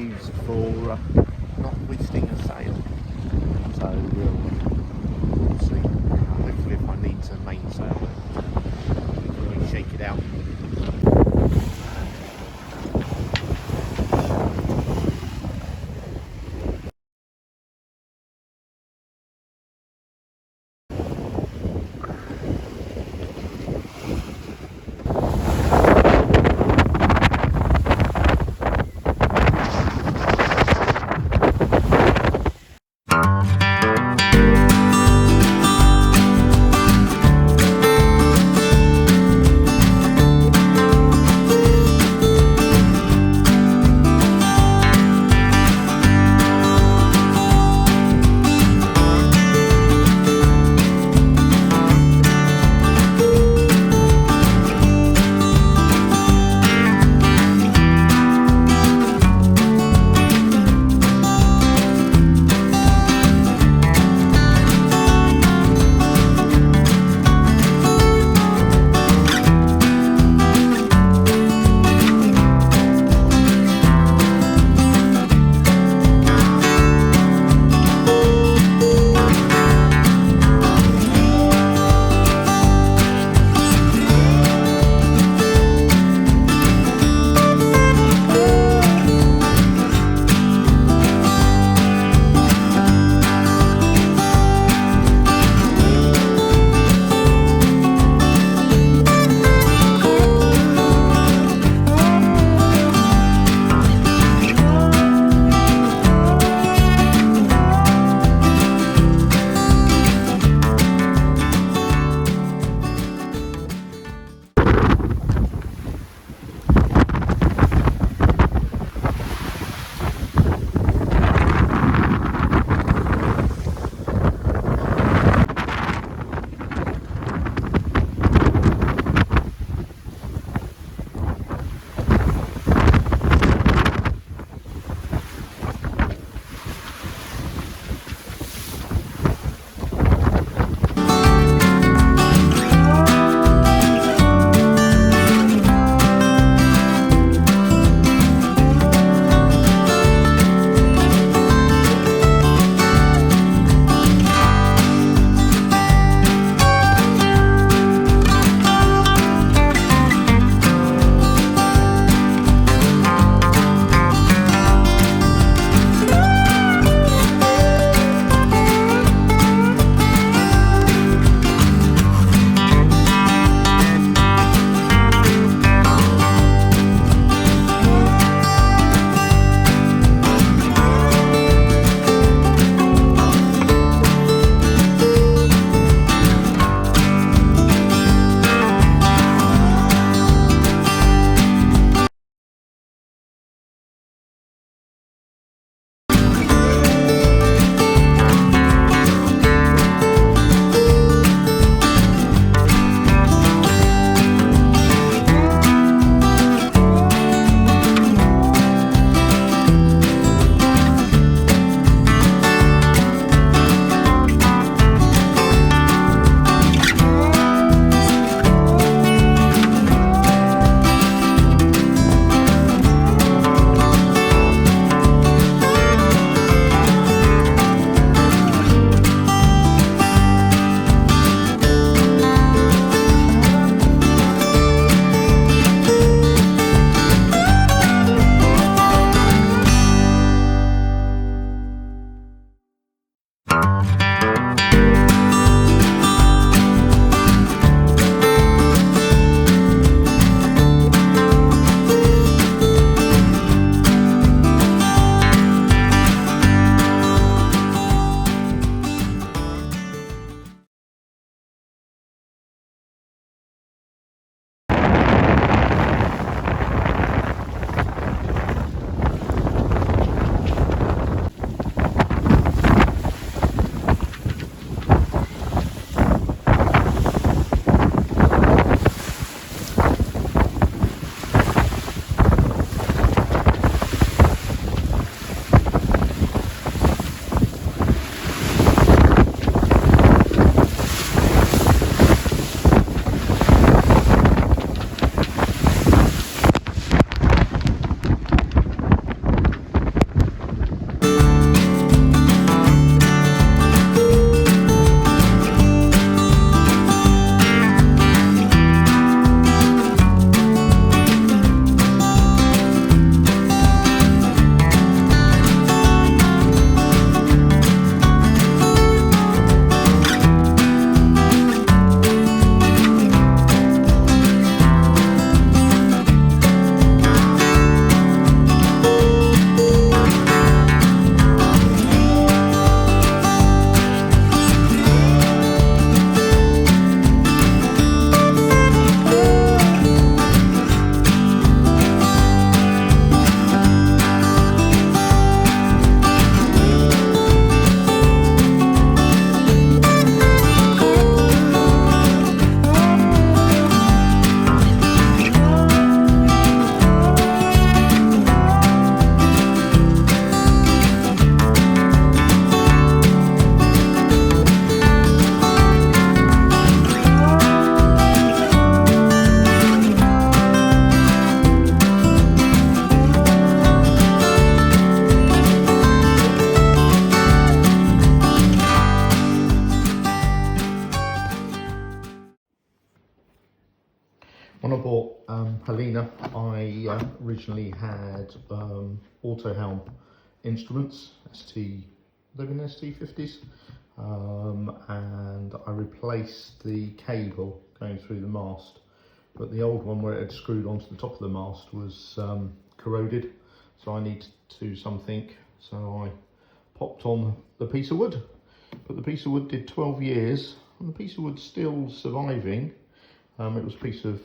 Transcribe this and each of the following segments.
used for not hoisting a sail. So we'll see. Hopefully, if I need to mainsail it, we can really shake it out. When I bought Helena, I originally had auto helm instruments, they were ST50s, and I replaced the cable going through the mast, but the old one where it had screwed onto the top of the mast was corroded, so I needed to do something, so I popped on the piece of wood. But the piece of wood did 12 years, and the piece of wood's still surviving. It was a piece of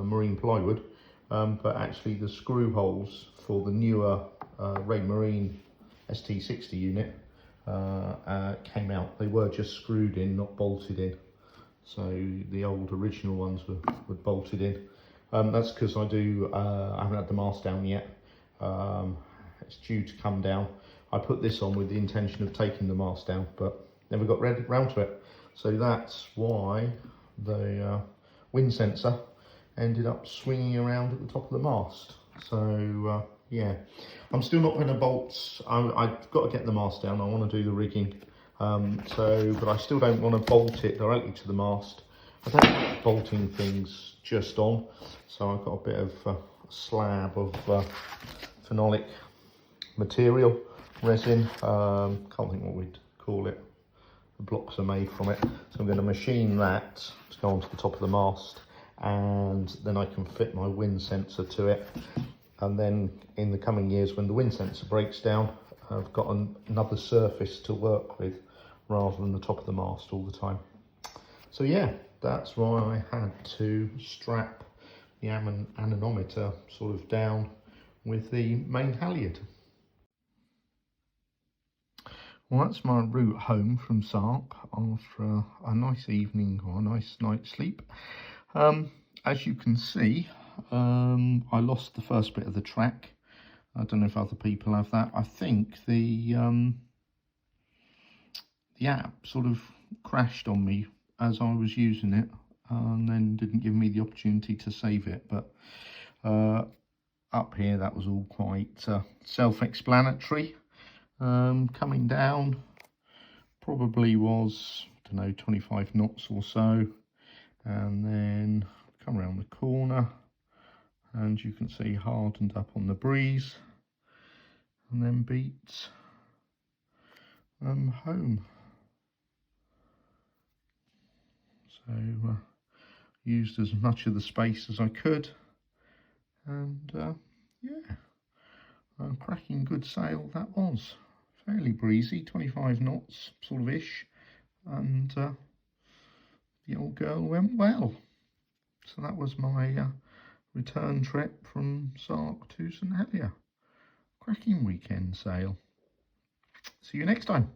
marine plywood, but actually the screw holes for the newer Raymarine ST60 unit came out. They were just screwed in, not bolted in. So the old original ones were bolted in. That's because I haven't had the mast down yet. It's due to come down. I put this on with the intention of taking the mast down, but never got round to it. So that's why the wind sensor ended up swinging around at the top of the mast. So yeah, I'm still not going to bolt. I've got to get the mast down. I want to do the rigging, but I still don't want to bolt it directly to the mast. I don't like bolting things just on, so I've got a bit of a slab of phenolic material, resin, can't think what we'd call it. The blocks are made from it, so I'm going to machine that to go onto the top of the mast, and then I can fit my wind sensor to it. And then in the coming years, when the wind sensor breaks down, I've got another surface to work with rather than the top of the mast all the time. So yeah, that's why I had to strap the anemometer sort of down with the main halyard. Well, that's my route home from Sark after a nice evening or a nice night's sleep. As you can see, I lost the first bit of the track. I don't know if other people have that. I think the app sort of crashed on me as I was using it, and then didn't give me the opportunity to save it. But up here, that was all quite self-explanatory. Coming down probably was, I don't know, 25 knots or so, and then come around the corner and you can see hardened up on the breeze, and then beat home. So used as much of the space as I could, and yeah, a cracking good sail that was. Fairly breezy, 25 knots sort of ish, and the old girl went well. So that was my return trip from Sark to St Helier. Cracking weekend sail. See you next time.